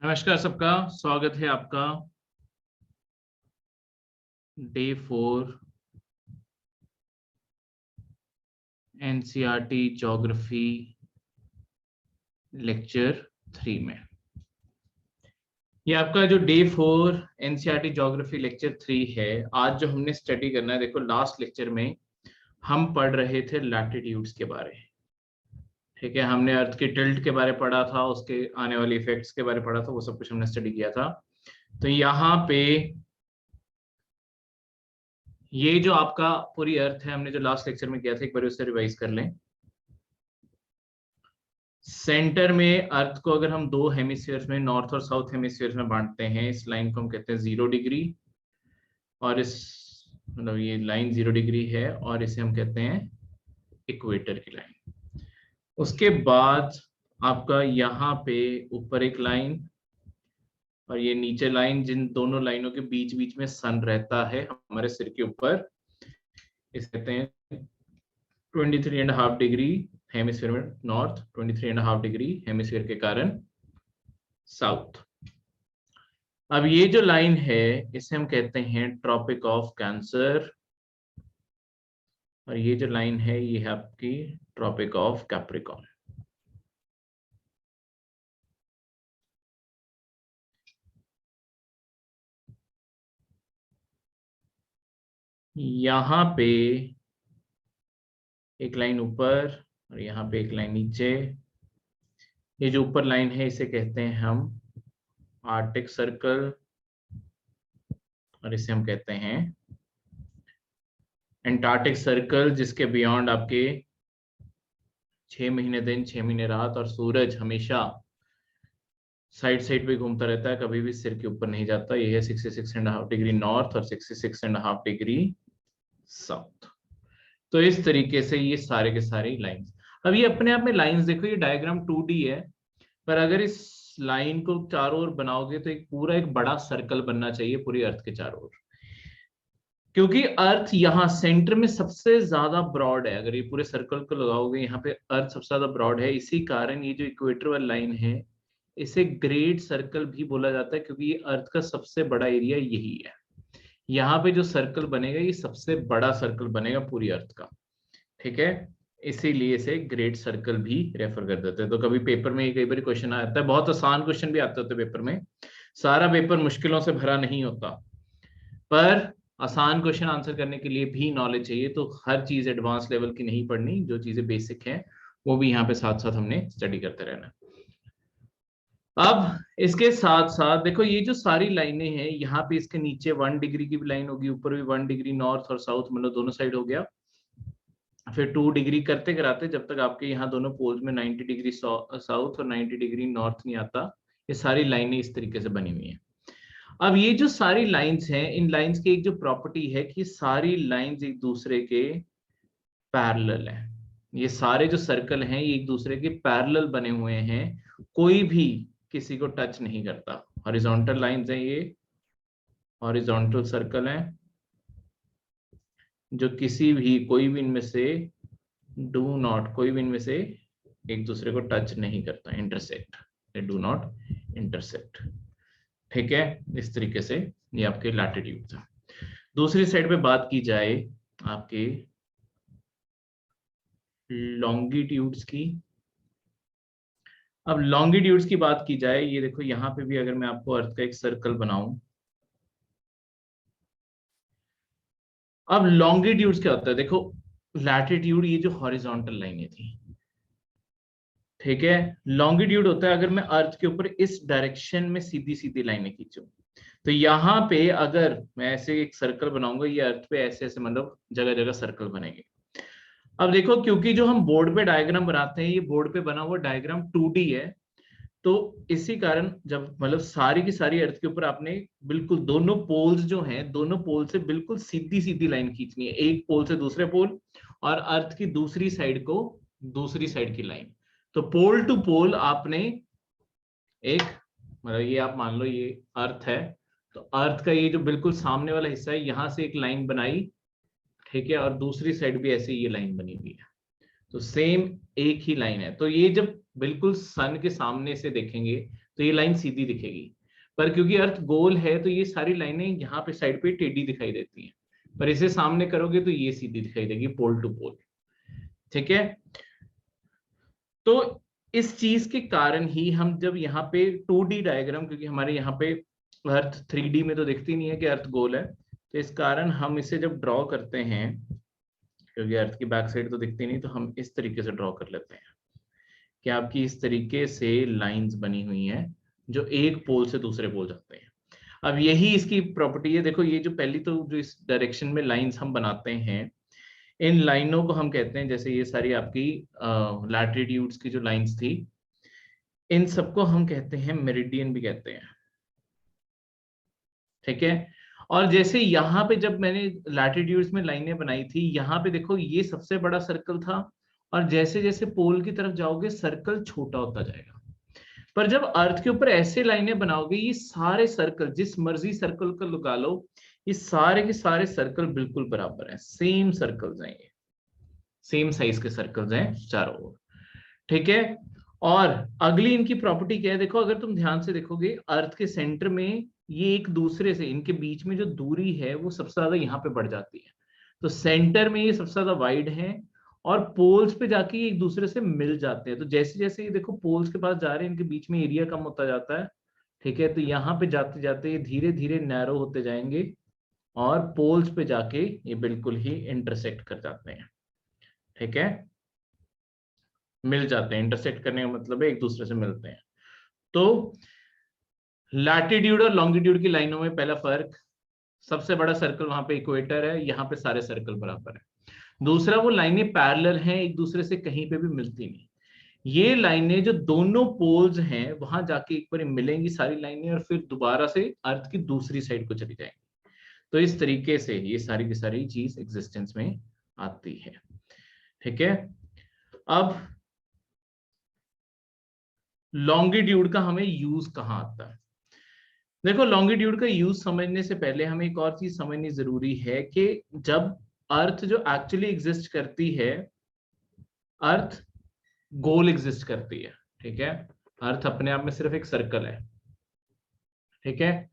नमस्कार सबका, स्वागत है आपका डे 4 एनसीईआरटी ज्योग्राफी लेक्चर 3 में। ये आपका जो डे 4 एनसीईआरटी ज्योग्राफी लेक्चर 3 है। आज जो हमने स्टडी करना है, देखो लास्ट लेक्चर में हम पढ़ रहे थे लैटिट्यूड्स के बारे। ठीक है, हमने अर्थ की टिल्ट के बारे पढ़ा था, उसके आने वाले इफेक्ट्स के बारे पढ़ा था, वो सब कुछ हमने स्टडी किया था। तो यहाँ पे ये जो आपका पूरी अर्थ है, हमने जो लास्ट लेक्चर में किया था, एक बार उससे रिवाइज कर लें। सेंटर में अर्थ को अगर हम दो हेमिस्फीयर्स में, नॉर्थ और साउथ हेमिस्फीयर्स में बांटते हैं, इस लाइन को हम कहते हैं 0 डिग्री, और इस मतलब ये लाइन 0 डिग्री है, और इसे हम कहते हैं इक्वेटर की लाइन। उसके बाद आपका यहाँ पे ऊपर एक लाइन और ये नीचे लाइन, जिन दोनों लाइनों के बीच बीच में सन रहता है हमारे सिर के ऊपर, इसे कहते हैं 23.5 डिग्री हेमिस्फीयर में नॉर्थ, 23.5 डिग्री हेमिस्फीयर के कारण साउथ। अब ये जो लाइन है इसे हम कहते हैं ट्रॉपिक ऑफ कैंसर, और ये जो लाइन है ये है आपकी ट्रॉपिक ऑफ कैप्रिकॉर्न। यहाँ पे एक लाइन ऊपर और यहाँ पे एक लाइन नीचे। ये जो ऊपर लाइन है इसे कहते हैं हम आर्कटिक सर्कल, और इसे हम कहते हैं एंटार्क्टिक सर्कल, जिसके बियॉन्ड आपके 6 महीने दिन 6 महीने रात, और सूरज हमेशा साइड साइड पे घूमता रहता है, कभी भी सिर के ऊपर नहीं जाता। ये है 66.5 डिग्री नॉर्थ और 66.5 डिग्री साउथ। तो इस तरीके से ये सारे के सारे लाइंस, अब ये अपने आप में लाइंस देखो, ये डायग्राम 2D है, पर अगर इस लाइन को चारों ओर बनाओगे तो एक पूरा एक बड़ा सर्कल बनना चाहिए पूरी अर्थ के चारों ओर, क्योंकि अर्थ यहाँ सेंटर में सबसे ज्यादा ब्रॉड है। अगर ये पूरे सर्कल को लगाओगे, यहाँ पे अर्थ सबसे ज्यादा ब्रॉड है, इसी कारण ये जो इक्वेटर वाली लाइन है इसे ग्रेट सर्कल भी बोला जाता है, क्योंकि ये अर्थ का सबसे बड़ा एरिया यही है। यहाँ पे जो सर्कल बनेगा ये सबसे बड़ा सर्कल बनेगा पूरी अर्थ का। ठीक है, इसीलिए इसे ग्रेट सर्कल भी रेफर कर देते हैं। तो कभी पेपर में कई बार क्वेश्चन आता है, बहुत आसान क्वेश्चन भी आते होते पेपर में। सारा पेपर मुश्किलों से भरा नहीं होता, पर आसान क्वेश्चन आंसर करने के लिए भी नॉलेज चाहिए। तो हर चीज एडवांस लेवल की नहीं पढ़नी, जो चीजें बेसिक हैं वो भी यहाँ पे साथ साथ हमने स्टडी करते रहना। अब इसके साथ साथ देखो ये जो सारी लाइनें हैं, यहाँ पे इसके नीचे 1 डिग्री की भी लाइन होगी, ऊपर भी 1 डिग्री, नॉर्थ और साउथ मतलब दोनों साइड हो गया। फिर 2 डिग्री करते कराते जब तक आपके यहाँ दोनों पोल्स में 90 डिग्री साउथ और 90 डिग्री नॉर्थ नहीं आता, ये सारी लाइनें इस तरीके से बनी हुई हैं। अब ये जो सारी लाइंस हैं, इन लाइंस की एक जो प्रॉपर्टी है कि सारी लाइंस एक दूसरे के पैरेलल हैं। ये सारे जो सर्कल हैं ये एक दूसरे के पैरेलल बने हुए हैं, कोई भी किसी को टच नहीं करता। हॉरिजॉन्टल लाइंस हैं, ये हॉरिजॉन्टल सर्कल हैं जो किसी भी कोई भी इनमें से कोई भी इनमें से एक दूसरे को टच नहीं करता, intersect, they do not intersect. ठीक है, इस तरीके से ये आपके लैटिट्यूड था। दूसरी साइड पे बात की जाए आपके लॉन्गिट्यूड्स की। अब लॉन्गिट्यूड्स की बात की जाए, ये देखो यहाँ पे भी अगर मैं आपको अर्थ का एक सर्कल बनाऊं, अब लॉन्गिट्यूड्स क्या होता है देखो, लैटिट्यूड ये जो हॉरिजॉन्टल लाइनें थी, ठीक है, लॉन्गिट्यूड होता है अगर मैं अर्थ के ऊपर इस डायरेक्शन में सीधी सीधी लाइनें खींचूं। तो यहाँ पे अगर मैं ऐसे एक सर्कल बनाऊंगा, ये अर्थ पे ऐसे ऐसे मतलब जगह जगह सर्कल बनेंगे। अब देखो, क्योंकि जो हम बोर्ड पे डायग्राम बनाते हैं, ये बोर्ड पे बना हुआ डायग्राम 2D है, तो इसी कारण जब मतलब सारी की सारी अर्थ के ऊपर आपने बिल्कुल दोनों पोल्स जो हैं, दोनों पोल से बिल्कुल सीधी सीधी लाइन खींचनी है, एक पोल से दूसरे पोल, और अर्थ की दूसरी साइड को दूसरी साइड की लाइन। तो पोल टू पोल आपने एक मतलब ये आप मान लो ये अर्थ है, तो अर्थ का ये जो बिल्कुल सामने वाला हिस्सा है, यहां से एक लाइन बनाई, ठीक है, और दूसरी साइड भी ऐसे ये लाइन बनी हुई है, तो सेम एक ही लाइन है। तो ये जब बिल्कुल सन के सामने से देखेंगे तो ये लाइन सीधी दिखेगी, पर क्योंकि अर्थ गोल है तो ये सारी लाइनें यहाँ पे साइड पे टेढ़ी दिखाई देती हैं, पर इसे सामने करोगे तो ये सीधी दिखाई देगी पोल टू पोल। ठीक है, तो इस चीज के कारण ही हम जब यहाँ पे 2D डायग्राम, क्योंकि हमारे यहाँ पे अर्थ 3D में तो दिखती नहीं है कि अर्थ गोल है, तो इस कारण हम इसे जब ड्रॉ करते हैं, क्योंकि अर्थ की बैक साइड तो दिखती नहीं, तो हम इस तरीके से ड्रॉ कर लेते हैं कि आपकी इस तरीके से लाइंस बनी हुई हैं जो एक पोल से दूसरे पोल जाते हैं। अब यही इसकी प्रॉपर्टी है, देखो ये जो पहली तो जो इस डायरेक्शन में लाइंस हम बनाते हैं, इन लाइनों को हम कहते हैं, जैसे ये सारी आपकी लैटिट्यूड्स की जो लाइंस थी, इन सबको हम कहते हैं मेरिडियन भी कहते हैं। ठीक है, और जैसे यहाँ पे जब मैंने लैटिट्यूड्स में लाइनें बनाई थी, यहाँ पे देखो ये सबसे बड़ा सर्कल था, और जैसे जैसे पोल की तरफ जाओगे सर्कल छोटा होता जाएगा। पर जब अर्थ के ऊपर ऐसे लाइनें बनाओगे, ये सारे सर्कल, जिस मर्जी सर्कल को लगा लो, ये सारे के सारे सर्कल बिल्कुल बराबर हैं, सेम सर्कल्स हैं, ये सेम साइज के सर्कल्स हैं चारों ओर। ठीक है, और अगली इनकी प्रॉपर्टी क्या है, देखो अगर तुम ध्यान से देखोगे, अर्थ के सेंटर में ये एक दूसरे से, इनके बीच में जो दूरी है वो सबसे ज्यादा यहाँ पे बढ़ जाती है, तो सेंटर में ये सबसे ज्यादा वाइड है, और पोल्स पे जाके ये एक दूसरे से मिल जाते हैं। तो जैसे जैसे ये देखो पोल्स के पास जा रहे हैं, इनके बीच में एरिया कम होता जाता है। ठीक है, तो यहाँ पे जाते जाते ये धीरे धीरे नैरो होते जाएंगे, और पोल्स पे जाके ये बिल्कुल ही इंटरसेक्ट कर जाते हैं। ठीक है, मिल जाते हैं, इंटरसेक्ट करने का मतलब है एक दूसरे से मिलते हैं। तो लैटिट्यूड और लॉन्गिट्यूड की लाइनों में पहला फर्क, सबसे बड़ा सर्कल वहां पे इक्वेटर है, यहाँ पे सारे सर्कल बराबर है। दूसरा, वो लाइनें पैरेलल हैं, एक दूसरे से कहीं पे भी मिलती नहीं। ये लाइनें जो दोनों पोल्स हैं वहां जाके एक बार मिलेंगी सारी लाइनें, और फिर दोबारा से अर्थ की दूसरी साइड को चली जाएंगी। तो इस तरीके से ये सारी की सारी चीज एग्जिस्टेंस में आती है। ठीक है, अब लॉन्गिट्यूड का हमें यूज कहाँ आता है। देखो लॉन्गिट्यूड का यूज समझने से पहले हमें एक और चीज समझनी जरूरी है कि जब अर्थ जो एक्चुअली एग्जिस्ट करती है, अर्थ गोल एग्जिस्ट करती है। ठीक है, अर्थ अपने आप में सिर्फ एक सर्कल है। ठीक है,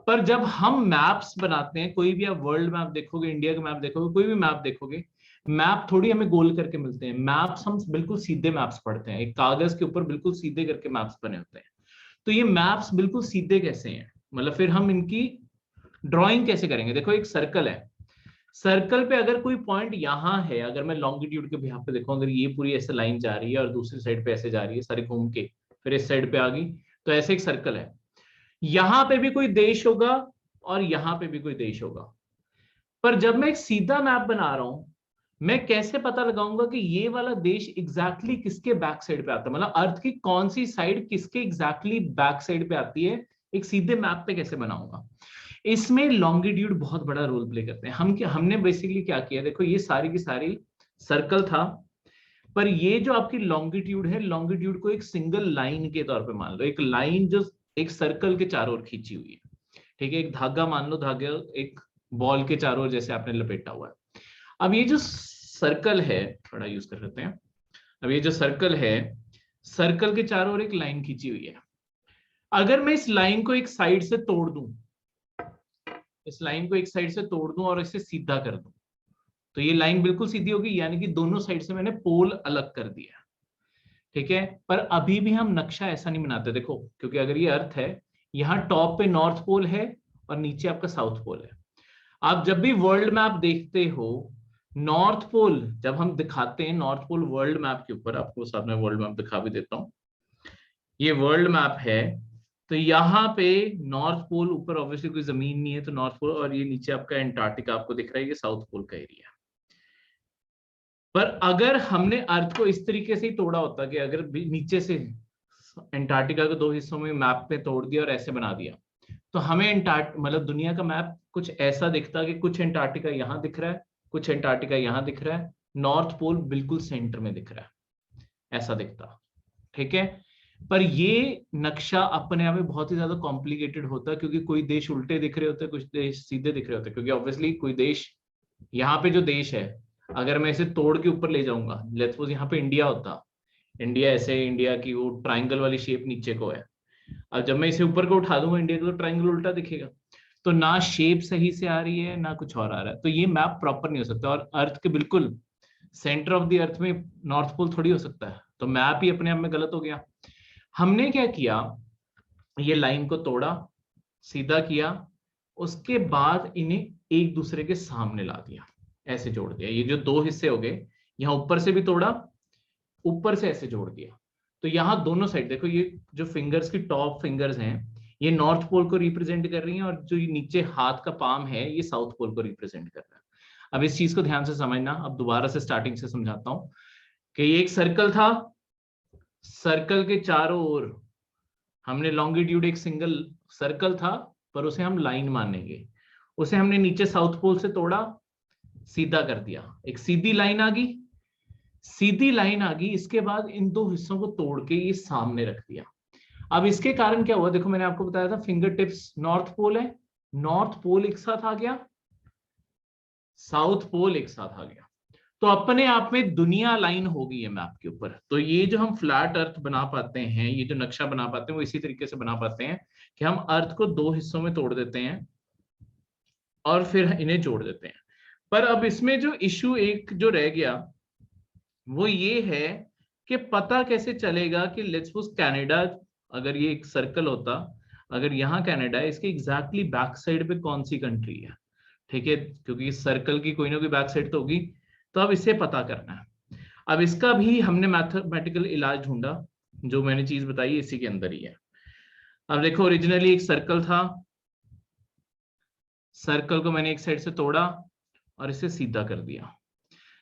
पर जब हम मैप्स बनाते हैं, कोई भी आप वर्ल्ड मैप देखोगे, इंडिया का मैप देखोगे, कोई भी मैप देखोगे, मैप थोड़ी हमें गोल करके मिलते हैं। मैप्स हम बिल्कुल सीधे मैप्स पढ़ते हैं, एक कागज के ऊपर बिल्कुल सीधे करके मैप्स बने होते हैं। तो ये मैप्स बिल्कुल सीधे कैसे हैं, मतलब फिर हम इनकी ड्राइंग कैसे करेंगे। देखो एक सर्कल है, सर्कल पे अगर कोई पॉइंट यहाँ है, अगर मैं लॉन्गिट्यूड के बिहाफ पे देखूं, अगर ये पूरी ऐसे लाइन जा रही है और दूसरी साइड पे ऐसे जा रही है, सारी घूम के फिर इस साइड पे आ गई, तो ऐसे एक सर्कल है। यहां पे भी कोई देश होगा और यहां पे भी कोई देश होगा, पर जब मैं एक सीधा मैप बना रहा हूं, मैं कैसे पता लगाऊंगा कि ये वाला देश एग्जैक्टली किसके बैक साइड पे आता है, मतलब अर्थ की कौन सी साइड किसके एग्जैक्टली बैक साइड पे आती है, एक सीधे मैप पे कैसे बनाऊंगा। इसमें लॉन्गिट्यूड बहुत बड़ा रोल प्ले करते हैं। हमने बेसिकली क्या किया, देखो ये सारी की सारी सर्कल था, पर ये जो आपकी लॉन्गिट्यूड है, लॉन्गिट्यूड को एक सिंगल लाइन के तौर पे मान लो, एक लाइन जो एक सर्कल के चारों ओर खींची हुई है। ठीक है, एक धागा मान लो, धागा एक बॉल के चारों ओर जैसे आपने लपेटा हुआ है। अब ये जो सर्कल है, थोड़ा यूज कर लेते हैं, अब ये जो सर्कल है, सर्कल के चारों ओर एक लाइन खींची हुई है। अगर मैं इस लाइन को एक साइड से तोड़ दूं, इस लाइन को एक साइड से तोड़ दूं और इसे सीधा कर दूं, तो ये लाइन बिल्कुल सीधी होगी, यानी कि दोनों साइड से मैंने पोल अलग कर दिया। ठीक है, पर अभी भी हम नक्शा ऐसा नहीं बनाते, देखो क्योंकि अगर ये अर्थ है, यहाँ टॉप पे नॉर्थ पोल है और नीचे आपका साउथ पोल है। आप जब भी वर्ल्ड मैप देखते हो, नॉर्थ पोल जब हम दिखाते हैं, नॉर्थ पोल वर्ल्ड मैप के ऊपर, आपको साथ में वर्ल्ड मैप दिखा भी देता हूं, ये वर्ल्ड मैप है, तो यहाँ पे नॉर्थ पोल ऊपर ऑब्वियसली कोई जमीन नहीं है, तो नॉर्थ पोल, और ये नीचे आपका एंटार्क्टिका आपको दिख रहा है, ये साउथ पोल का एरिया। पर अगर हमने अर्थ को इस तरीके से ही तोड़ा होता कि अगर नीचे से एंटार्क्टिका को दो हिस्सों में मैप में तोड़ दिया और ऐसे बना दिया, तो हमें मतलब दुनिया का मैप कुछ ऐसा दिखता कि कुछ एंटार्क्टिका यहाँ दिख रहा है, कुछ एंटार्क्टिका यहाँ दिख रहा है, नॉर्थ पोल बिल्कुल सेंटर में दिख रहा है, ऐसा दिखता। ठीक है, पर ये नक्शा अपने आप में बहुत ही ज्यादा कॉम्प्लिकेटेड होता है, क्योंकि कोई देश उल्टे दिख रहे होते हैं, कुछ देश सीधे दिख रहे होते हैं, क्योंकि ऑब्वियसली कोई देश, यहाँ पे जो देश है, अगर मैं इसे तोड़ के ऊपर ले जाऊंगा, लेट्स सपोज यहाँ पे इंडिया होता, इंडिया ऐसे, इंडिया की वो ट्राइंगल वाली शेप नीचे को है, अब जब मैं इसे ऊपर को उठा दूंगा इंडिया का, तो ट्रायंगल उल्टा दिखेगा, तो ना शेप सही से आ रही है ना कुछ और आ रहा है, तो ये मैप प्रॉपर नहीं हो सकता। और अर्थ के बिल्कुल सेंटर ऑफ द अर्थ में नॉर्थ पोल थोड़ी हो सकता है, तो मैप ही अपने आप में गलत हो गया। हमने क्या किया, ये लाइन को तोड़ा, सीधा किया, उसके बाद इन्हें एक दूसरे के सामने ला दिया, ऐसे जोड़ दिया। ये जो दो हिस्से हो गए, यहां ऊपर से भी तोड़ा, ऊपर से ऐसे जोड़ दिया, तो यहां दोनों साइड देखो, ये जो फिंगर्स की टॉप फिंगर्स हैं ये नॉर्थ पोल को रिप्रेजेंट कर रही हैं, और जो ये नीचे हाथ का पाम है ये साउथ पोल को रिप्रेजेंट कर रहा है। अब इस चीज को ध्यान से समझना, अब दोबारा से स्टार्टिंग से समझाता हूं कि ये एक सर्कल था, सर्कल के चारों ओर हमने लॉन्गिट्यूड, एक सिंगल सर्कल था पर उसे हम लाइन मानेंगे, उसे हमने नीचे साउथ पोल से तोड़ा, सीधा कर दिया, एक सीधी लाइन आ गई, सीधी लाइन आ गई, इसके बाद इन दो हिस्सों को तोड़ के ये सामने रख दिया। अब इसके कारण क्या हुआ, देखो मैंने आपको बताया था फिंगर टिप्स नॉर्थ पोल है, नॉर्थ पोल एक साथ आ गया, साउथ पोल एक साथ आ गया, तो अपने आप में दुनिया लाइन हो गई है मैप के ऊपर। तो ये जो हम फ्लैट अर्थ बना पाते हैं, ये जो नक्शा बना पाते हैं, वो इसी तरीके से बना पाते हैं कि हम अर्थ को दो हिस्सों में तोड़ देते हैं और फिर इन्हें जोड़ देते हैं। पर अब इसमें जो इश्यू एक जो रह गया वो ये है कि पता कैसे चलेगा कि लेट्स सपोज कनाडा, अगर ये एक सर्कल होता, अगर यहाँ कनाडा है, इसके एग्जैक्टली बैक साइड पे कौन सी कंट्री है, ठीक है, क्योंकि इस सर्कल की कोई ना कोई बैक साइड तो होगी, तो अब इसे पता करना है। अब इसका भी हमने मैथमेटिकल इलाज ढूंढा, जो मैंने चीज बताई इसी के अंदर ही है। अब देखो ओरिजिनली एक सर्कल था, सर्कल को मैंने एक साइड से तोड़ा और इसे सीधा कर दिया।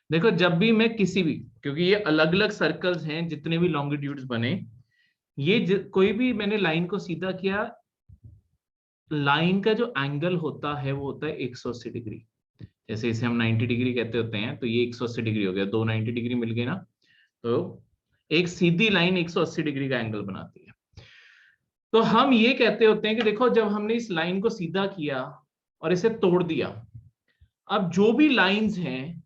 देखो जब भी मैं किसी भी, क्योंकि ये अलग अलग सर्कल्स हैं, जितने भी लॉन्गिट्यूड्स बने, ये कोई भी मैंने लाइन को सीधा किया, लाइन का जो एंगल होता है वो होता है 180 डिग्री। जैसे इसे हम 90 डिग्री कहते होते हैं, तो ये 180 डिग्री हो गया, दो 90 डिग्री मिल गए ना, तो एक सीधी लाइन 180 डिग्री का एंगल बनाती है। तो हम ये कहते होते हैं कि देखो जब हमने इस लाइन को सीधा किया और इसे तोड़ दिया, अब जो भी लाइंस हैं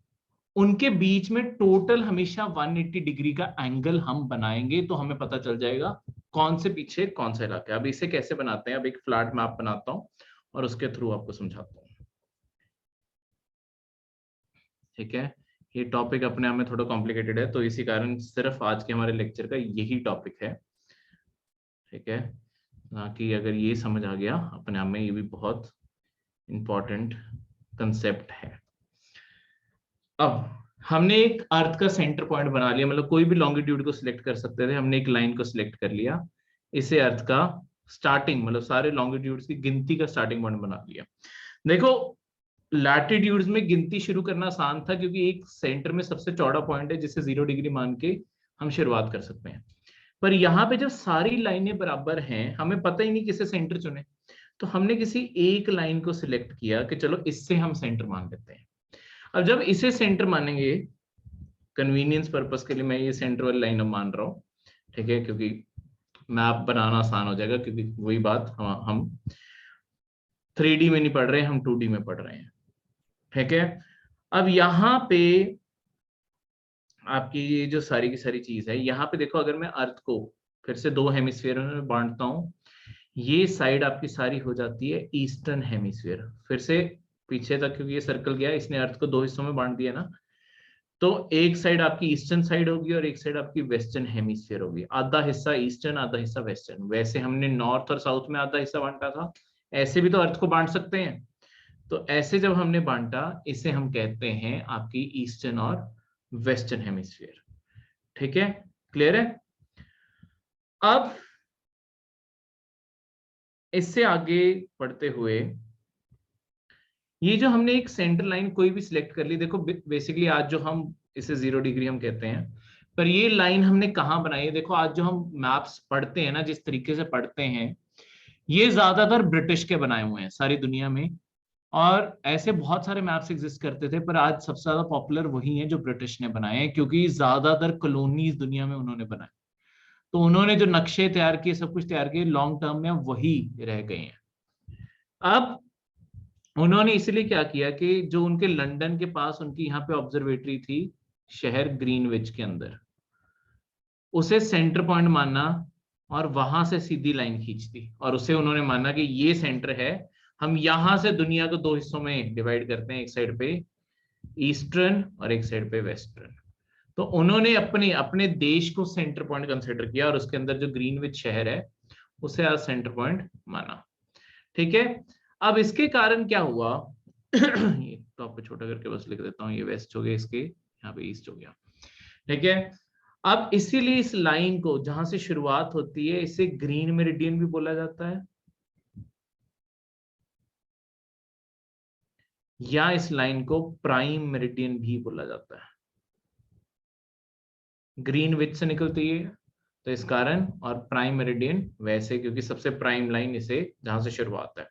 उनके बीच में टोटल हमेशा 180 डिग्री का एंगल हम बनाएंगे, तो हमें पता चल जाएगा कौन से पीछे कौन सा इलाका है। अब इसे कैसे बनाते हैं, अब एक फ्लैट मैप बनाता हूं और उसके थ्रू आपको समझाता हूं, ठीक है। ये टॉपिक अपने आप में थोड़ा कॉम्प्लिकेटेड है, तो इसी कारण सिर्फ आज के हमारे लेक्चर का यही टॉपिक है, ठीक है। कि अगर ये समझ आ गया अपने आप में, ये भी बहुत इंपॉर्टेंट कंसेप्ट है। अब हमने एक अर्थ का सेंटर पॉइंट बना लिया, मतलब कोई भी लॉन्गिट्यूड को सिलेक्ट कर सकते थे, हमने एक लाइन को सिलेक्ट कर लिया, इसे अर्थ का स्टार्टिंग, मतलब सारे लॉन्गिट्यूड्स की गिनती का स्टार्टिंग पॉइंट बना लिया। देखो लैटिट्यूड्स में गिनती शुरू करना आसान था, क्योंकि एक सेंटर में सबसे चौड़ा पॉइंट है जिसे 0 डिग्री मान के हम शुरुआत कर सकते हैं। पर यहाँ पे जब सारी लाइनें बराबर हैं, हमें पता ही नहीं किसे सेंटर चुने, तो हमने किसी एक लाइन को सिलेक्ट किया कि चलो इससे हम सेंटर मान लेते हैं। अब जब इसे सेंटर मानेंगे, कन्वीनियंस पर्पस के लिए मैं ये सेंटर वाली लाइन अब मान रहा हूँ, ठीक है, क्योंकि मैप बनाना आसान हो जाएगा, क्योंकि वही बात हम 3D में नहीं पढ़ रहे हैं, हम 2D में पढ़ रहे हैं, ठीक है। अब यहाँ पे आपकी ये जो सारी की सारी चीज है, यहाँ पे देखो अगर मैं अर्थ को फिर से दो हेमिस्फीयर में बांटता हूँ, ये साइड आपकी सारी हो जाती है ईस्टर्न हेमिस्फीयर। फिर से पीछे तक, क्योंकि ये सर्कल गया, इसने अर्थ को दो हिस्सों में बांट दिया ना, तो एक साइड आपकी ईस्टर्न साइड होगी और एक साइड आपकी वेस्टर्न हेमिस्फीयर होगी, आधा हिस्सा ईस्टर्न आधा हिस्सा वेस्टर्न। वैसे हमने नॉर्थ और साउथ में आधा हिस्सा बांटा था, ऐसे भी तो अर्थ को बांट सकते हैं। तो ऐसे जब हमने बांटा, इसे हम कहते हैं आपकी ईस्टर्न और वेस्टर्न हेमिस्फीयर, ठीक है, क्लियर है। अब इससे आगे बढ़ते हुए, ये जो हमने एक सेंटर लाइन कोई भी सिलेक्ट कर ली, देखो बेसिकली आज जो हम इसे 0 डिग्री हम कहते हैं, पर ये लाइन हमने कहाँ बनाई है, देखो आज जो हम मैप्स पढ़ते हैं ना, जिस तरीके से पढ़ते हैं, ये ज्यादातर ब्रिटिश के बनाए हुए हैं सारी दुनिया में, और ऐसे बहुत सारे मैप्स एग्जिस्ट करते थे, पर आज सबसे ज्यादा पॉपुलर वही हैं जो ब्रिटिश ने बनाए हैं, क्योंकि ज्यादातर कॉलोनीज दुनिया में उन्होंने बनाए, तो उन्होंने जो नक्शे तैयार किए, सब कुछ तैयार किए, लॉन्ग टर्म में वही रह गए हैं। अब उन्होंने इसलिए क्या किया कि जो उनके लंदन के पास उनकी यहाँ पे ऑब्जर्वेटरी थी, शहर ग्रीनविच के अंदर, उसे सेंटर पॉइंट माना और वहां से सीधी लाइन खींच दी, और उसे उन्होंने माना कि ये सेंटर है। हम यहां से दुनिया को दो हिस्सों में डिवाइड करते हैं, एक साइड पे ईस्टर्न और एक साइड पे वेस्टर्न। तो उन्होंने अपने अपने देश को सेंटर पॉइंट कंसिडर किया और उसके अंदर जो ग्रीनविच शहर है उसे आज सेंटर पॉइंट माना। ठीक है, अब इसके कारण क्या हुआ ये टॉप पे छोटा करके बस लिख देता हूँ, ये वेस्ट हो गया, इसके यहाँ पे ईस्ट हो गया। ठीक है, अब इसीलिए इस लाइन को जहां से शुरुआत होती है इसे ग्रीन मेरिडियन भी बोला जाता है, या इस लाइन को प्राइम मेरिडियन भी बोला जाता है। ग्रीन विच से निकलती है तो इस कारण, और प्राइम मेरिडियन वैसे क्योंकि सबसे प्राइम लाइन इसे जहां से शुरुआत है।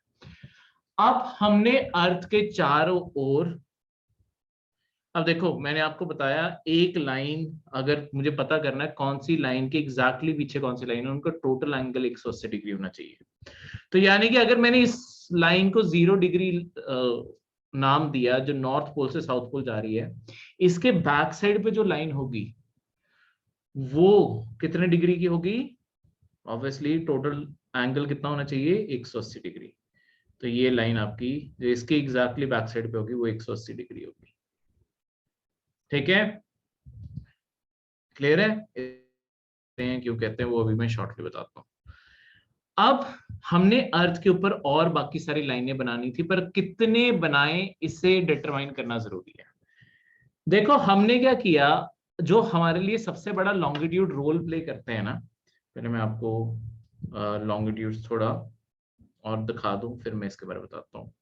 अब हमने अर्थ के चारों ओर, अब देखो मैंने आपको बताया एक लाइन, अगर मुझे पता करना है कौन सी लाइन के एग्जैक्टली पीछे कौन सी लाइन है, उनका टोटल एंगल 180 डिग्री होना चाहिए। तो यानी कि अगर मैंने इस लाइन को 0 डिग्री नाम दिया जो नॉर्थ पोल से साउथ पोल जा रही है, इसके बैक साइड पे जो लाइन होगी वो कितने डिग्री की होगी? ऑब्वियसली टोटल एंगल कितना होना चाहिए? 180 डिग्री। तो ये लाइन आपकी जो इसके एग्जैक्टली बैक साइड पे होगी वो 180 डिग्री होगी। ठीक है, क्लियर है? क्यों कहते हैं वो अभी मैं शॉर्टली बताता हूँ। अब हमने अर्थ के ऊपर और बाकी सारी लाइनें बनानी थी, पर कितने बनाए इसे डिटरमाइन करना जरूरी है। देखो हमने क्या किया, जो हमारे लिए सबसे बड़ा लॉन्गिट्यूड रोल प्ले करते हैं ना, पहले मैं आपको लॉन्गिट्यूड थोड़ा और दिखा दूं फिर मैं इसके बारे में बताता हूँ।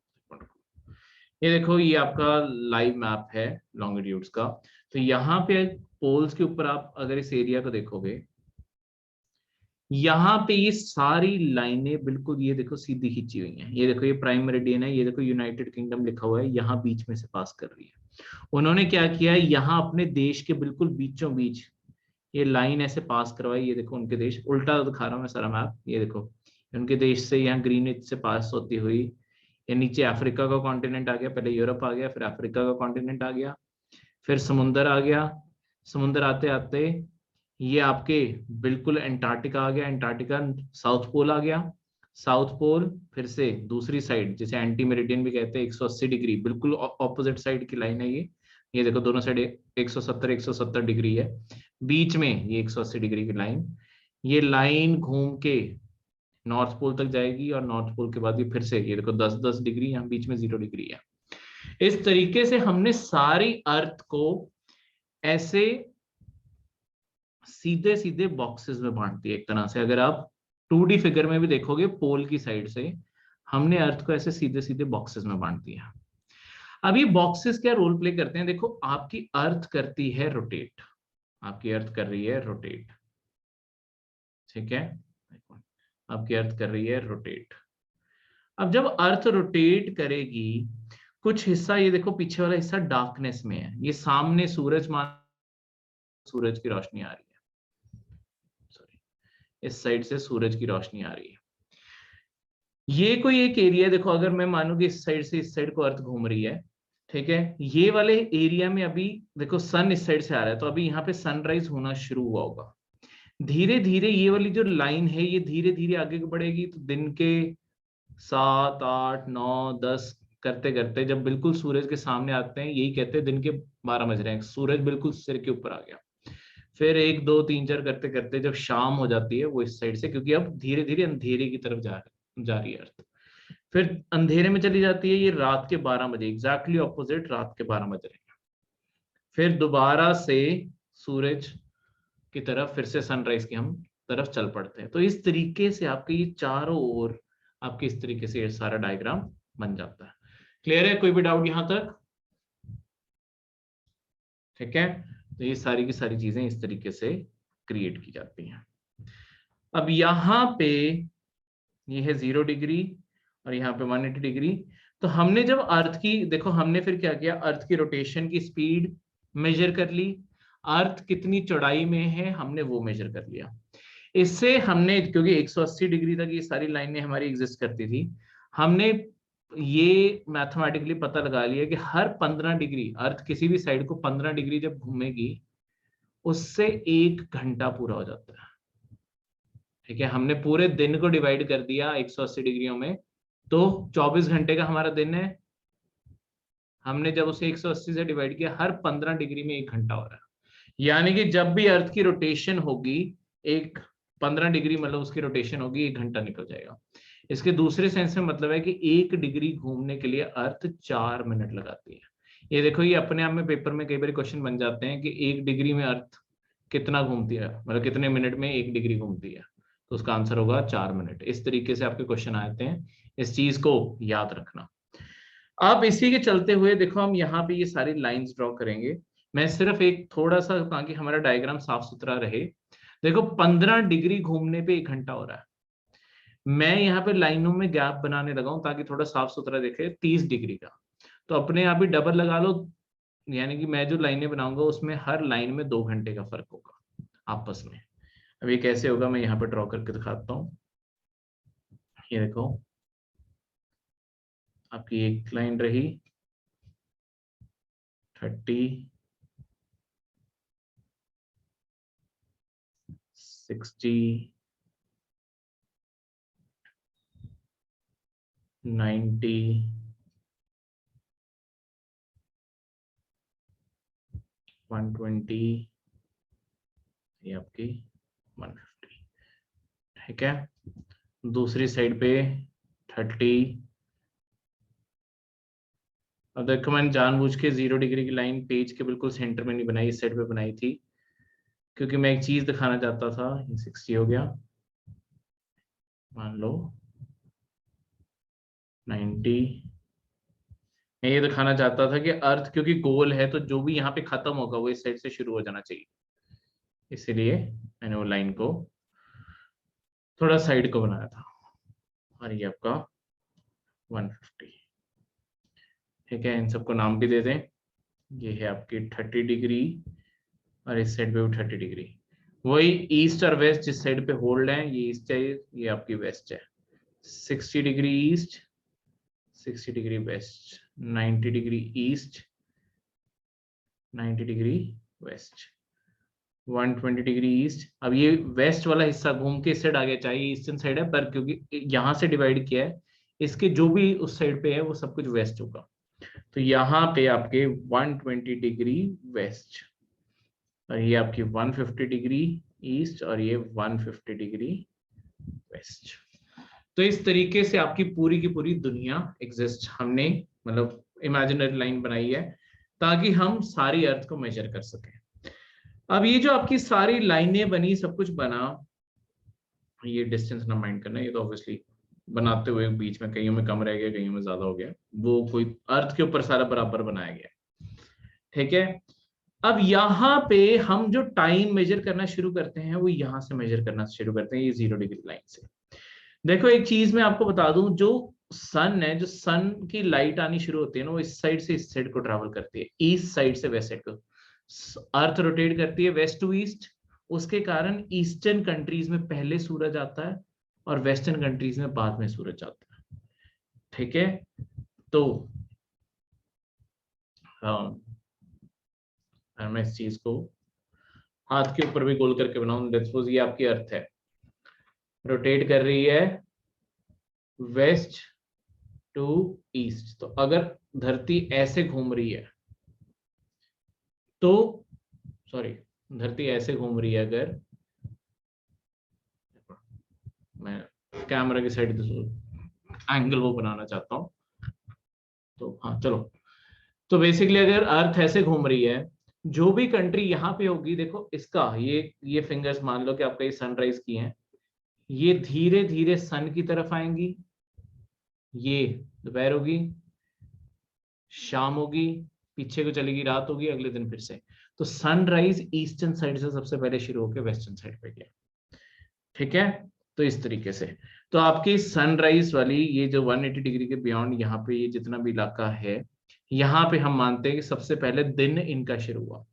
ये देखो ये आपका लाइव मैप है लॉन्गिट्यूड्स का। तो यहाँ पे पोल्स के ऊपर आप अगर इस एरिया को देखोगे, यहाँ पे ये सारी लाइनें बिल्कुल ये देखो सीधी खींची हुई हैं। ये देखो ये प्राइम मेरिडियन है, ये देखो यूनाइटेड किंगडम लिखा हुआ है, यहाँ बीच में से पास कर रही है। उन्होंने क्या किया है, यहाँ अपने देश के बिल्कुल बीचों बीच ये लाइन ऐसे पास करवाई। ये देखो उनके देश, उल्टा दिखा रहा हूँ मैं सारा मैप, ये देखो उनके देश से यहाँ ग्रीनविच से पास होती हुई ये नीचे अफ्रीका का कॉन्टिनेंट आ गया, पहले यूरोप आ गया, फिर अफ्रीका का कॉन्टिनेंट आ गया, फिर समुंदर आ गया, समुंदर आते आते ये आपके बिल्कुल अंटार्कटिका आ गया, अंटार्कटिका साउथ पोल आ गया, साउथ पोल फिर से दूसरी साइड जिसे एंटी मेरिडियन भी कहते हैं, 180 डिग्री बिल्कुल ऑपोजिट साइड की लाइन है ये देखो दोनों साइड 170 डिग्री है, बीच में ये 180 डिग्री की लाइन, ये लाइन घूम के नॉर्थ पोल तक जाएगी, और नॉर्थ पोल के बाद ये फिर से ये देखो 10-10 डिग्री, यहाँ बीच में 0 डिग्री है। इस तरीके से हमने सारी अर्थ को ऐसे सीधे सीधे बॉक्सेस में बांट दिया एक तरह से। अगर आप 2D फिगर में भी देखोगे पोल की साइड से हमने अर्थ को ऐसे सीधे सीधे बॉक्सेस में बांट दिया। अब ये बॉक्सेस क्या रोल प्ले करते हैं? देखो आपकी अर्थ करती है रोटेट, आपकी अर्थ कर रही है रोटेट, ठीक है, आपकी अर्थ कर रही है रोटेट। अब जब अर्थ रोटेट करेगी, कुछ हिस्सा ये देखो पीछे वाला हिस्सा डार्कनेस में है, ये सामने सूरज सूरज की रोशनी आ रही है, सॉरी इस साइड से सूरज की रोशनी आ रही है। ये कोई एक एरिया देखो, अगर मैं मानूं कि इस साइड से इस साइड को अर्थ घूम रही है, ठीक है, ये वाले एरिया में अभी देखो सन इस साइड से आ रहा है, तो अभी यहाँ पे सनराइज होना शुरू हुआ होगा। धीरे धीरे ये वाली जो लाइन है ये धीरे धीरे आगे बढ़ेगी, तो दिन के 7, 8, 9, 10 करते करते जब बिल्कुल सूरज के सामने आते हैं, यही कहते हैं दिन के 12 बज रहे हैं, सूरज बिल्कुल सिर के ऊपर आ गया। फिर 1, 2, 3, 4 करते करते जब शाम हो जाती है वो इस साइड से, क्योंकि अब धीरे धीरे अंधेरे की तरफ जा रही है अर्थ, फिर अंधेरे में चली जाती है, ये रात के 12 बजे एग्जैक्टली ऑपोजिट रात के 12 बज रहे हैं। फिर दोबारा से सूरज की तरफ फिर से सनराइज की हम तरफ चल पड़ते हैं। तो इस तरीके से आपके ये चारों ओर आपके इस तरीके से ये सारा डायग्राम बन जाता है। क्लियर है? कोई भी डाउट यहां तक? ठीक है, तो ये सारी की सारी चीजें इस तरीके से क्रिएट की जाती हैं। अब यहाँ पे ये है 0 डिग्री और यहाँ पे 180 डिग्री। तो हमने जब अर्थ की देखो, हमने फिर क्या किया, अर्थ की रोटेशन की स्पीड मेजर कर ली, अर्थ कितनी चौड़ाई में है हमने वो मेजर कर लिया। इससे हमने, क्योंकि 180 डिग्री तक ये सारी लाइनें हमारी एग्जिस्ट करती थी, हमने ये मैथमेटिकली पता लगा लिया कि हर 15 डिग्री अर्थ किसी भी साइड को 15 डिग्री जब घूमेगी उससे 1 घंटा पूरा हो जाता है। ठीक है, हमने पूरे दिन को डिवाइड कर दिया 180 डिग्रियों में, तो 24 घंटे का हमारा दिन है। हमने जब उसे 180 से डिवाइड किया, हर 15 डिग्री में 1 घंटा हो रहा है। यानी कि जब भी अर्थ की रोटेशन होगी, एक 15 डिग्री मतलब उसकी रोटेशन होगी, 1 घंटा निकल जाएगा। इसके दूसरे सेंस में मतलब है कि 1 डिग्री घूमने के लिए अर्थ 4 मिनट लगाती है। ये देखो, ये अपने आप में पेपर में कई बार क्वेश्चन बन जाते हैं कि 1 डिग्री में अर्थ कितना घूमती है, मतलब कितने मिनट में 1 डिग्री घूमती है, तो उसका आंसर होगा 4 मिनट। इस तरीके से आपके क्वेश्चन आते हैं, इस चीज को याद रखना। अब इसी के चलते हुए देखो, हम यहाँ पे ये सारी लाइंस ड्रॉ करेंगे। मैं सिर्फ एक थोड़ा सा, ताकि हमारा डायग्राम साफ सुथरा रहे। देखो 15 डिग्री घूमने पे 1 घंटा हो रहा है। मैं यहाँ पे लाइनों में गैप बनाने लगा हूं ताकि थोड़ा साफ सुथरा दिखे। 30 डिग्री का तो अपने आप ही डबल लगा लो, यानी कि मैं जो लाइनें बनाऊंगा उसमें हर लाइन में 2 घंटे का फर्क होगा आपस में। अब ये कैसे होगा, मैं यहाँ पे ड्रॉ करके दिखाता हूँ। ये देखो, आपकी एक लाइन रही 30, 60, 90, 120, ये आपकी 150। ठीक है, दूसरी साइड पे 30। अब देखो, मैंने जानबूझ के 0 डिग्री की लाइन पेज के बिल्कुल सेंटर में नहीं बनाई, इस साइड पे बनाई थी, क्योंकि मैं एक चीज दिखाना चाहता था। ये 60 हो गया, मान लो 90। मैं ये दिखाना चाहता था कि अर्थ क्योंकि गोल है, तो जो भी यहाँ पे खत्म होगा वो इस साइड से शुरू हो जाना चाहिए, इसीलिए मैंने वो लाइन को थोड़ा साइड को बनाया था। और ये आपका 150। ठीक है, इन सबको नाम भी दे दें। ये है आपकी 30 डिग्री, और इस साइड पे भी 30 डिग्री। वही ईस्ट और वेस्ट, जिस साइड पे होल्ड है, ये ईस्ट है, ये आपकी वेस्ट है। 60 degree east, 60 degree west, 90 degree east, 90 degree west, 120 degree east. अब ये वेस्ट वाला हिस्सा घूम के इस साइड आ गया, चाहिए ईस्टर्न साइड है, पर क्योंकि यहाँ से डिवाइड किया है, इसके जो भी उस साइड पे है वो सब कुछ वेस्ट होगा। तो यहाँ पे आपके 120 डिग्री वेस्ट, और ये आपकी 150 डिग्री ईस्ट, और ये 150 डिग्री वेस्ट। तो इस तरीके से आपकी पूरी की पूरी दुनिया एग्जिस्ट, हमने मतलब इमेजिनरी लाइन बनाई है ताकि हम सारी अर्थ को मेजर कर सकें। अब ये जो आपकी सारी लाइनें बनी, सब कुछ बना, ये डिस्टेंस ना माइंड करना, ये तो ऑब्वियसली बनाते हुए बीच में कईयों में कम रह गया, कईयों में ज्यादा हो गया, वो कोई अर्थ के ऊपर सारा बराबर बनाया गया। ठीक है, अब यहाँ पे हम जो टाइम मेजर करना शुरू करते हैं वो यहाँ से मेजर करना शुरू करते हैं, ये 0 डिग्री लाइन से। देखो एक चीज मैं आपको बता दूं, जो सन है, जो सन की लाइट आनी शुरू होती है ना, वो इस साइड से इस साइड को ट्रैवल करती है, ईस्ट साइड से वेस्ट साइड को। अर्थ रोटेट करती है वेस्ट टू ईस्ट, उसके कारण ईस्टर्न कंट्रीज में पहले सूरज आता है और वेस्टर्न कंट्रीज में बाद में सूरज आता है। ठीक है, तो हाँ, मैं इस चीज को हाथ के ऊपर भी गोल करके बनाऊं। लेट्स सपोज ये आपकी अर्थ है, रोटेट कर रही है वेस्ट टू ईस्ट। तो अगर धरती ऐसे घूम रही है तो, सॉरी, धरती ऐसे घूम रही है, अगर मैं कैमरा की साइड एंगल वो बनाना चाहता हूं, तो हाँ चलो। तो बेसिकली अगर अर्थ ऐसे घूम रही है, जो भी कंट्री यहाँ पे होगी, देखो इसका ये फिंगर्स मान लो कि आपका ये सनराइज की हैं, ये धीरे धीरे सन की तरफ आएंगी, ये दोपहर होगी, शाम होगी, पीछे को चलेगी, रात होगी, अगले दिन फिर से। तो सनराइज ईस्टर्न साइड से सबसे पहले शुरू होकर वेस्टर्न साइड पे गया। ठीक है, तो इस तरीके से तो आपकी सनराइज वाली ये जो 180 डिग्री के बियॉन्ड यहाँ पे ये जितना भी इलाका है, यहाँ पे हम मानते हैं कि सबसे पहले दिन इनका शुरू हुआ।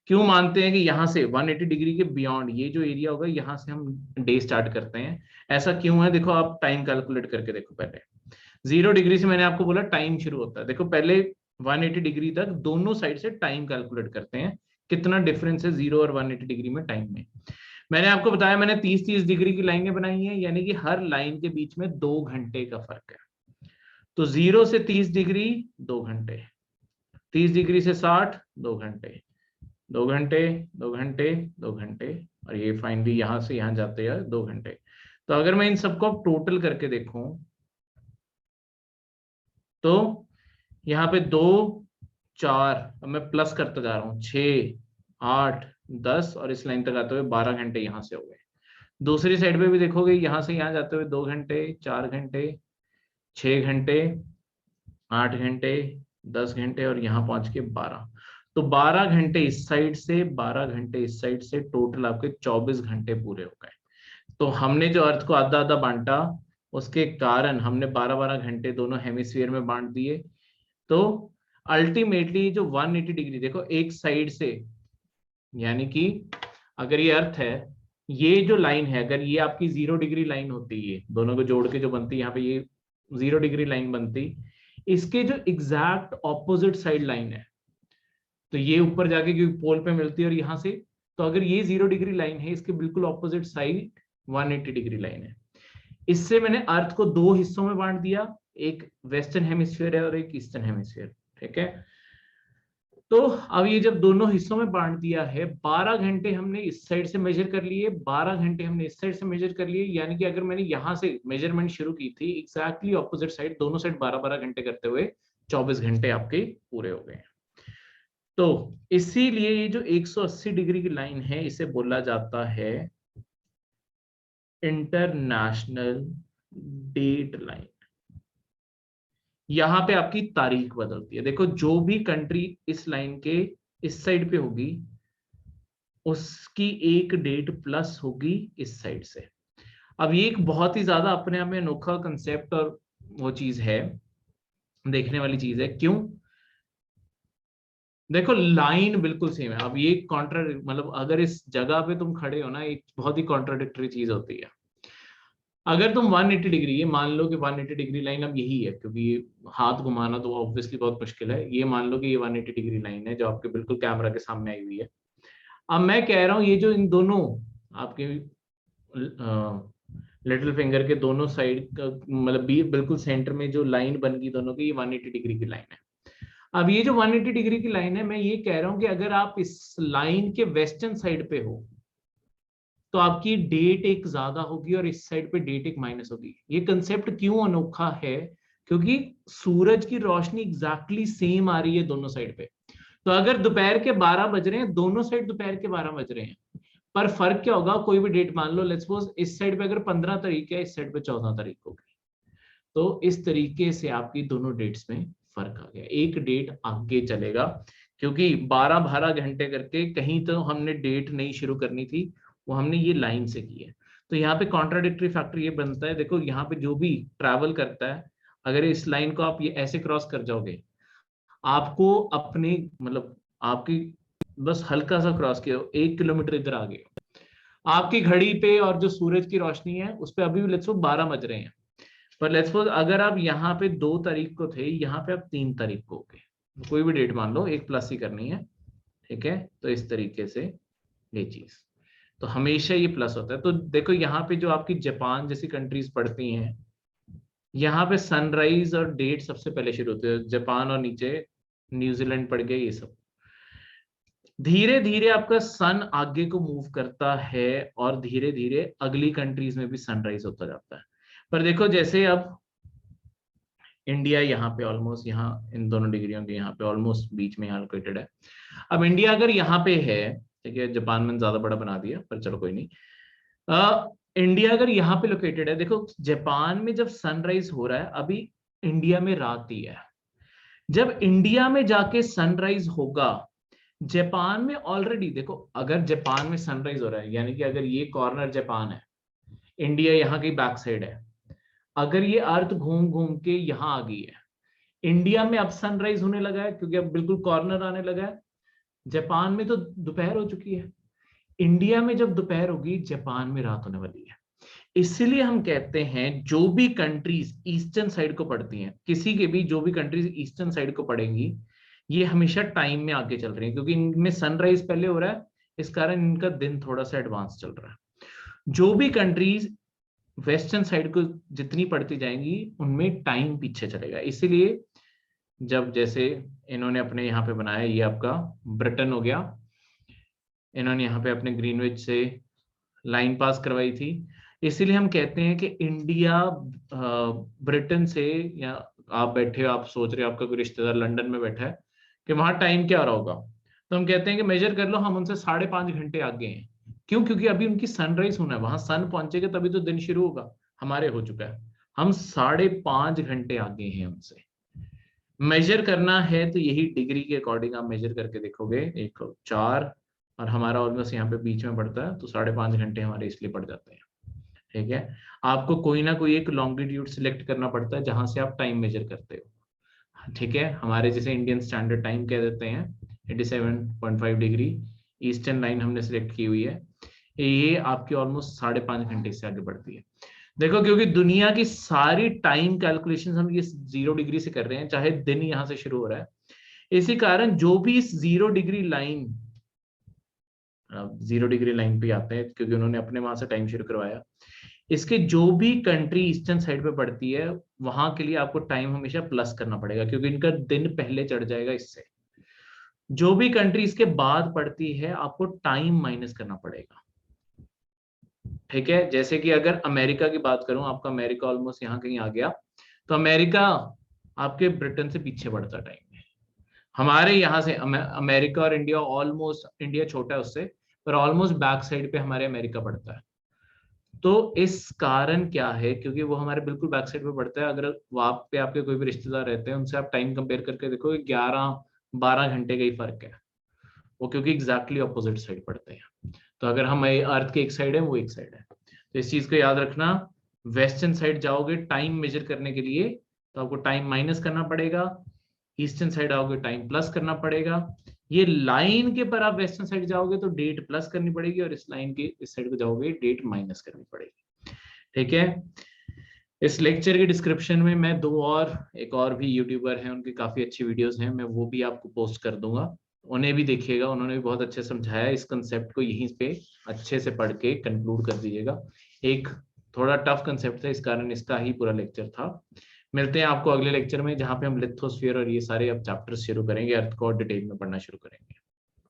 क्यों मानते हैं कि यहाँ से 180 डिग्री के बियॉन्ड ये जो एरिया होगा, यहाँ से हम डे स्टार्ट करते हैं? ऐसा क्यों है, देखो आप टाइम कैलकुलेट करके देखो। पहले 0 डिग्री से मैंने आपको बोला टाइम शुरू होता है, देखो पहले 180 डिग्री तक दोनों साइड से टाइम कैलकुलेट करते हैं, कितना डिफरेंस है 0 और 180 डिग्री में टाइम में। मैंने आपको बताया मैंने 30-30 डिग्री की लाइनें बनाई हैं, यानी कि हर लाइन के बीच में 2 घंटे का फर्क है। तो 0 से 30 डिग्री 2 घंटे, 30 डिग्री से 60 2 घंटे, 2 घंटे 2 घंटे 2 घंटे, और ये फाइनली यहां से यहां जाते हैं 2 घंटे। तो अगर मैं इन सबको टोटल करके देखूं तो यहाँ पे 2 4, अब मैं प्लस करता जा रहा हूँ, 6 8 10 और इस लाइन तक आते हुए 12 घंटे यहां से हो गए। दूसरी साइड पे भी देखोगे यहां से यहां जाते हुए 2 घंटे 4 घंटे 6 घंटे 8 घंटे 10 घंटे और यहाँ पहुंच के 12। तो 12 घंटे इस साइड से 12 घंटे इस साइड से, टोटल आपके 24 घंटे पूरे हो गए। तो हमने जो अर्थ को आधा आधा बांटा उसके कारण हमने 12-12 घंटे दोनों हेमिस्फीयर में बांट दिए। तो अल्टीमेटली जो 180 डिग्री देखो एक साइड से, यानी कि अगर ये अर्थ है, ये जो लाइन है अगर ये आपकी 0 डिग्री लाइन होती है, दोनों को जोड़ के जो बनती है यहाँ पे ये 0 डिग्री लाइन बनती, इसके जो एग्जैक्ट ऑपोजिट साइड लाइन है, तो ये ऊपर जाके क्योंकि पोल पे मिलती है और यहां से, तो अगर ये 0 डिग्री लाइन है इसके बिल्कुल ऑपोजिट साइड 180 डिग्री लाइन है। इससे मैंने अर्थ को 2 हिस्सों में बांट दिया, एक वेस्टर्न हेमिस्फीयर है और एक ईस्टर्न हेमिस्फीयर, ठीक है। तो अब ये जब दोनों हिस्सों में बांट दिया है, 12 घंटे हमने इस साइड से मेजर कर लिए, 12 घंटे हमने इस साइड से मेजर कर लिए, यानी कि अगर मैंने यहां से मेजरमेंट शुरू की थी एग्जैक्टली ऑपोजिट साइड, दोनों साइड 12-12 घंटे करते हुए 24 घंटे आपके पूरे हो गए। तो इसीलिए ये जो 180 डिग्री की लाइन है इसे बोला जाता है इंटरनेशनल डेट लाइन। यहां पे आपकी तारीख बदलती है। देखो जो भी कंट्री इस लाइन के इस साइड पे होगी उसकी एक डेट प्लस होगी इस साइड से। अब ये एक बहुत ही ज्यादा अपने आप में अनोखा कंसेप्ट और वो चीज है, देखने वाली चीज है। क्यों? देखो लाइन बिल्कुल सेम है। अब ये मतलब अगर इस जगह पे तुम खड़े हो ना, एक बहुत ही कॉन्ट्राडिक्टरी चीज होती है। अगर तुम 180 डिग्री, ये मान लो कि 180 डिग्री लाइन अब यही है, क्योंकि ये हाथ घुमाना तो ऑब्वियसली बहुत मुश्किल है, ये मान लो कि ये 180 डिग्री लाइन है जो आपके बिल्कुल कैमरा के सामने आई हुई है। अब मैं कह रहा हूं ये जो इन दोनों आपके लिटिल फिंगर के दोनों साइड मतलब बिल्कुल सेंटर में जो लाइन बन गई दोनों की, ये 180 डिग्री की लाइन है। अब ये जो 180 डिग्री की लाइन है, मैं ये कह रहा हूं कि अगर आप इस लाइन के वेस्टर्न साइड पे हो तो आपकी डेट एक ज्यादा होगी और इस साइड पे डेट एक माइनस होगी। ये कंसेप्ट क्यों अनोखा है? क्योंकि सूरज की रोशनी एग्जैक्टली सेम आ रही है दोनों साइड पे। तो अगर दोपहर के 12 बज रहे हैं, दोनों साइड दोपहर के 12 बज रहे हैं, पर फर्क क्या होगा? कोई भी डेट मान लो, लेट्स सपोज इस साइड पे अगर 15 तारीख है, इस साइड पे 14 तारीख होगी, तो इस तरीके से आपकी दोनों डेट्स में फर्क आ गया, एक डेट आगे चलेगा। क्योंकि 12-12 घंटे करके कहीं तो हमने डेट नहीं शुरू करनी थी, वो हमने ये लाइन से की है। तो यहाँ पे कॉन्ट्राडिक्टरी फैक्टर ये बनता है, देखो यहाँ पे जो भी ट्रैवल करता है, अगर इस लाइन को आप ये ऐसे क्रॉस कर जाओगे, आपको अपने मतलब आपकी बस हल्का सा क्रॉस किया, 1 किलोमीटर इधर आ गए, आपकी घड़ी पे और जो सूरज की रोशनी है उस पर अभी भी लेट्स सपोज 12 बज रहे हैं, पर लेट्स सपोज अगर आप यहाँ पे 2 तारीख को थे, यहाँ पे आप 3 तारीख को हो गए, कोई भी डेट मान लो, एक प्लस ही करनी है, ठीक है। तो इस तरीके से ये चीज, तो हमेशा ये प्लस होता है। तो देखो यहाँ पे जो आपकी जापान जैसी कंट्रीज पड़ती हैं, यहाँ पे सनराइज और डेट सबसे पहले शुरू होते हैं, जापान और नीचे न्यूजीलैंड पड़ गए, ये सब धीरे धीरे आपका सन आगे को मूव करता है और धीरे धीरे अगली कंट्रीज में भी सनराइज होता जाता है। पर देखो जैसे अब इंडिया यहाँ पे ऑलमोस्ट, यहाँ इन दोनों डिग्रियों के यहाँ पे ऑलमोस्ट बीच में यहाँ लोकेटेड है। अब इंडिया अगर यहाँ पे है, ठीक है, जापान में ज्यादा बड़ा बना दिया पर चलो कोई नहीं, इंडिया अगर यहाँ पे लोकेटेड है, देखो जापान में जब सनराइज हो रहा है अभी इंडिया में रात ही है, जब इंडिया में जाके सनराइज होगा, जापान में ऑलरेडी देखो अगर जापान में सनराइज हो रहा है, यानी कि अगर ये कॉर्नर जापान है, इंडिया यहाँ की बैक साइड है, अगर ये अर्थ घूम घूम के यहाँ आ गई है, इंडिया में अब सनराइज होने लगा है क्योंकि अब बिल्कुल कॉर्नर आने लगा है, जापान में तो दोपहर हो चुकी है, इंडिया में जब दोपहर होगी जापान में रात होने वाली है। इसलिए हम कहते हैं जो भी कंट्रीज ईस्टर्न साइड को पड़ती हैं, किसी के भी जो भी कंट्रीज ईस्टर्न साइड को पड़ेंगी, ये हमेशा टाइम में आगे चल रही है, क्योंकि इनमें सनराइज पहले हो रहा है, इस कारण इनका दिन थोड़ा सा एडवांस चल रहा है। जो भी कंट्रीज वेस्टर्न साइड को जितनी पड़ती जाएंगी उनमें टाइम पीछे चलेगा। इसीलिए जब जैसे इन्होंने अपने यहाँ पे बनाया, ये आपका ब्रिटेन हो गया, इन्होंने यहाँ पे अपने ग्रीनविच से लाइन पास करवाई थी। इसीलिए हम कहते हैं कि इंडिया ब्रिटेन से, या आप बैठे हो, आप सोच रहे हो आपका कोई रिश्तेदार लंदन में बैठा है कि वहां टाइम क्या रहा होगा, तो हम कहते हैं कि मेजर कर लो, हम उनसे 5.5 घंटे आगे हैं। क्यों? क्योंकि अभी उनकी सनराइज होना है, वहां सन पहुंचेगा तभी तो दिन शुरू होगा। हमारे हो चुका है, हम 5.5 घंटे आगे हैं उनसे। मेजर करना है तो यही डिग्री के अकॉर्डिंग आप मेजर करके देखोगे, 1 4 और हमारा ऑलमोस्ट यहाँ पे बीच में पड़ता है, तो 5.5 घंटे हमारे इसलिए पड़ जाते हैं। ठीक है, आपको कोई ना कोई एक लॉन्गिट्यूड सिलेक्ट करना पड़ता है जहां से आप टाइम मेजर करते हो। ठीक है, हमारे जैसे इंडियन स्टैंडर्ड टाइम कह देते हैं 87.5 डिग्री, ईस्टर्न लाइन हमने सिलेक्ट की हुई है, ये आपकी ऑलमोस्ट 5.5 घंटे से आगे बढ़ती है। देखो, क्योंकि दुनिया की सारी टाइम कैलकुलेशन हम ये 0 डिग्री से कर रहे हैं, चाहे दिन यहां से शुरू हो रहा है, इसी कारण जो भी इस 0 डिग्री लाइन, 0 डिग्री लाइन पे आते हैं क्योंकि उन्होंने अपने वहां से टाइम शुरू करवाया, इसके जो भी कंट्री ईस्टर्न साइड पे पड़ती है वहां के लिए आपको टाइम हमेशा प्लस करना पड़ेगा, क्योंकि इनका दिन पहले चढ़ जाएगा इससे। जो भी कंट्री इसके बाद पड़ती है आपको टाइम माइनस करना पड़ेगा। ठीक है, जैसे कि अगर अमेरिका की बात करूं, आपका अमेरिका ऑलमोस्ट यहाँ कहीं आ गया, तो अमेरिका आपके ब्रिटेन से पीछे बढ़ता टाइम में। हमारे यहाँ से अमेरिका और इंडिया ऑलमोस्ट, इंडिया छोटा है उससे, पर ऑलमोस्ट बैक साइड पे हमारे अमेरिका पड़ता है। तो इस कारण क्या है, क्योंकि वो हमारे बिल्कुल बैक साइड पे पड़ता है। अगर वहां पे आपके कोई भी रिश्तेदार रहते हैं, उनसे आप टाइम कंपेयर करके देखो, 11-12 घंटे का ही फर्क है वो, क्योंकि एग्जैक्टली ऑपोजिट साइड पड़ते हैं। तो अगर हम अर्थ के एक साइड है, वो एक साइड है, तो इस चीज को याद रखना। वेस्टर्न साइड जाओगे टाइम मेजर करने के लिए तो आपको टाइम माइनस करना पड़ेगा, ईस्टर्न साइड आओगे टाइम प्लस करना पड़ेगा। ये लाइन के पर आप वेस्टर्न साइड जाओगे तो डेट प्लस करनी पड़ेगी, और इस लाइन के इस साइड को जाओगे डेट माइनस करनी पड़ेगी। ठीक है, इस लेक्चर के डिस्क्रिप्शन में मैं एक और भी यूट्यूबर हैं, उनकी काफी अच्छी वीडियोस हैं, मैं वो भी आपको पोस्ट कर दूंगा, उन्हें भी देखिएगा। उन्होंने भी बहुत अच्छे समझाया इस कंसेप्ट को, यहीं पे अच्छे से पढ़ के कंक्लूड कर दीजिएगा। एक थोड़ा टफ कंसेप्ट था, इस कारण इसका ही पूरा लेक्चर था। मिलते हैं आपको अगले लेक्चर में, जहाँ पे हम लिथोस्फीयर और ये सारे अब चैप्टर्स शुरू करेंगे, अर्थ को डिटेल में पढ़ना शुरू करेंगे।